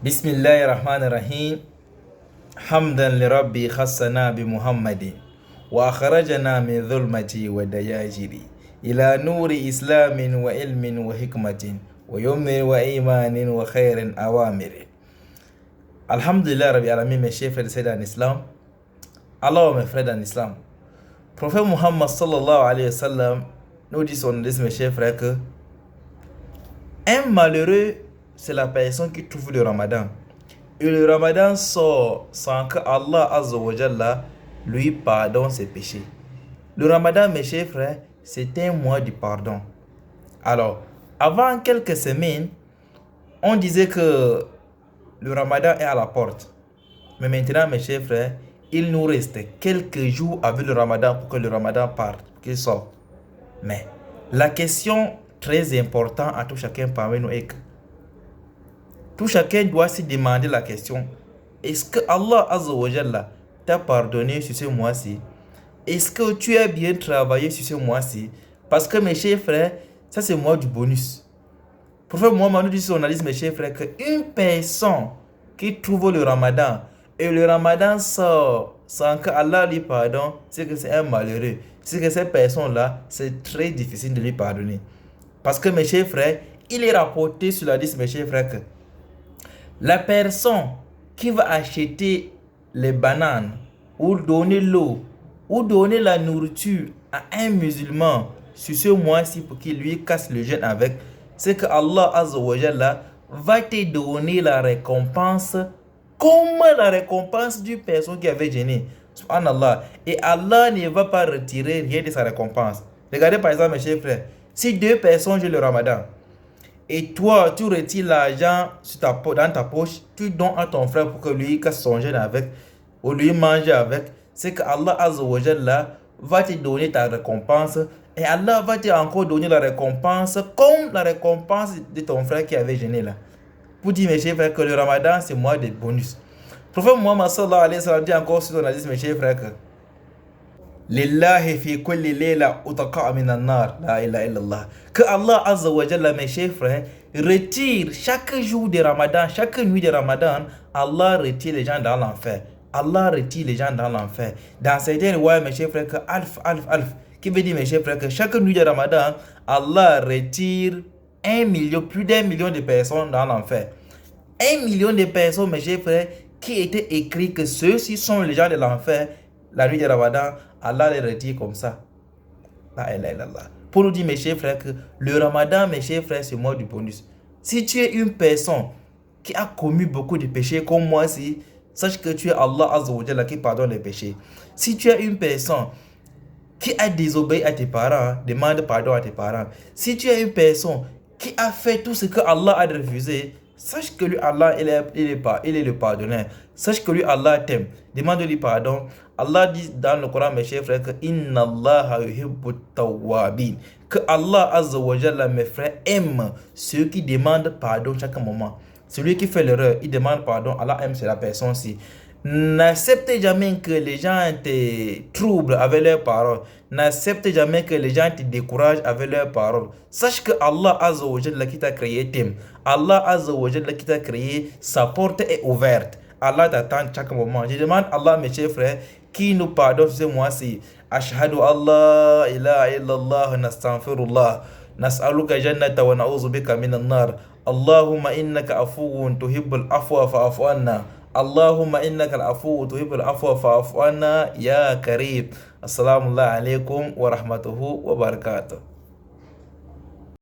بسم الله الرحمن الرحيم حمدا لربي خصنا بمحمد وأخرجنا من ظلمة ودياجر إلى نور إسلام وعلم وحكمة ويمن وإيمان وخير أوامر. Alhamdulillah Rabbi Alamin, mes chers frères et sœurs en islam. Alors mes frères en islam, prophète Muhammad sallallahu alayhi wa sallam nous dit son hadith, mes chers frères, que un malheureux, c'est la personne qui trouve le ramadan. Et le ramadan sort sans que Allah Azza wa Jalla lui pardonne ses péchés. Le ramadan, mes chers frères, c'est un mois du pardon. Alors, avant quelques semaines, on disait que le ramadan est à la porte. Mais maintenant, mes chers frères, il nous reste quelques jours avec le ramadan pour que le ramadan parte, qu'il sorte. Mais la question très importante à tout chacun parmi nous est que tout chacun doit se demander la question: est-ce que Allah Azza wa Jalla t'a pardonné sur ce mois-ci? Est-ce que tu as bien travaillé sur ce mois-ci? Parce que mes chers frères, ça c'est le mois du bonus. Prophète Mohammed nous dit sur son hadith, mes chers frères, qu'une personne qui trouve le ramadan et le ramadan sort sans que Allah lui pardonne, c'est que c'est un malheureux. C'est que cette personne-là, c'est très difficile de lui pardonner. Parce que mes chers frères, il est rapporté sur l'hadith, mes chers frères, que la personne qui va acheter les bananes ou donner l'eau ou donner la nourriture à un musulman sur ce mois-ci pour qu'il lui casse le jeûne avec, c'est que Allah Azza wa Jalla va te donner la récompense comme la récompense d'une personne qui avait jeûné. Subhanallah. Et Allah ne va pas retirer rien de sa récompense. Regardez par exemple, mes chers frères, si deux personnes jeûnent le ramadan, et toi, tu retires l'argent dans ta poche, tu donnes à ton frère pour que lui casse son jeûne avec, ou lui mange avec, c'est que Allah Azza wa Jalla va te donner ta récompense, et Allah va te encore donner la récompense comme la récompense de ton frère qui avait jeûné là. Pour dire, mes chers frères, que le ramadan, c'est mois de bonus. Le prophète Muhammad sallallahu alayhi wa sallam dit encore sur son hadith, mes chers frères, que Lillahi fi kulli layla utaqa minan nar, la ilaha illallah. Que Allah Azza wa Jalla, mes chers frères, retire chaque jour de Ramadan, chaque nuit de Ramadan, Allah retire les gens dans l'enfer. Allah retire les gens dans l'enfer. Dans certains lois, mes chers frères, que alf, qui veut dire, mes chers frères, que chaque nuit de Ramadan, Allah retire 1 million, plus d'1 million de personnes dans l'enfer. 1 million de personnes, mes chers frères, qui étaient écrits que ceux-ci sont les gens de l'enfer. La nuit de Ramadan, Allah les retire comme ça. La ilaha illallah. Pour nous dire, mes chers frères, que le Ramadan, mes chers frères, c'est le mois du bonus. Si tu es une personne qui a commis beaucoup de péchés comme moi, sache que tu es Allah Azza wa Jalla qui pardonne les péchés. Si tu es une personne qui a désobéi à tes parents, demande pardon à tes parents. Si tu es une personne qui a fait tout ce que Allah a refusé, sache que lui, Allah, il est le pardonneur. Sache que lui, Allah t'aime. Demande-lui pardon. Allah dit dans le Coran, mes chers frères, que Inna Allah yuhibbu tawwabin. Que Allah Azza wa Jalla, mes frères, aime ceux qui demandent pardon chaque moment. Celui qui fait l'erreur, il demande pardon. Allah aime la personne-ci. N'accepte jamais que les gens te troublent avec leurs paroles. N'accepte jamais que les gens te découragent avec leurs paroles. Sache que Allah Azza wa Jalla qui t'a créé t'aime. Allah Azza wa Jalla qui t'a créé, sa porte est ouverte. Allah t'attend chaque moment. Je demande à Allah, mes chers frères, qui nous pardonne ce mois-ci. Ashhadu Allah ilaha illallah nastaghfirullah. Nas'aluka jannata wa na'udhu bika minan nar. Allahumma innaka afuwun tuhibbul afwa fa'fu anna. Allahumma innaka al-afuwu tuhibbul afwa fa'fu anna ya karim. Assalamu alaikum wa rahmatuhu wa barakatuh.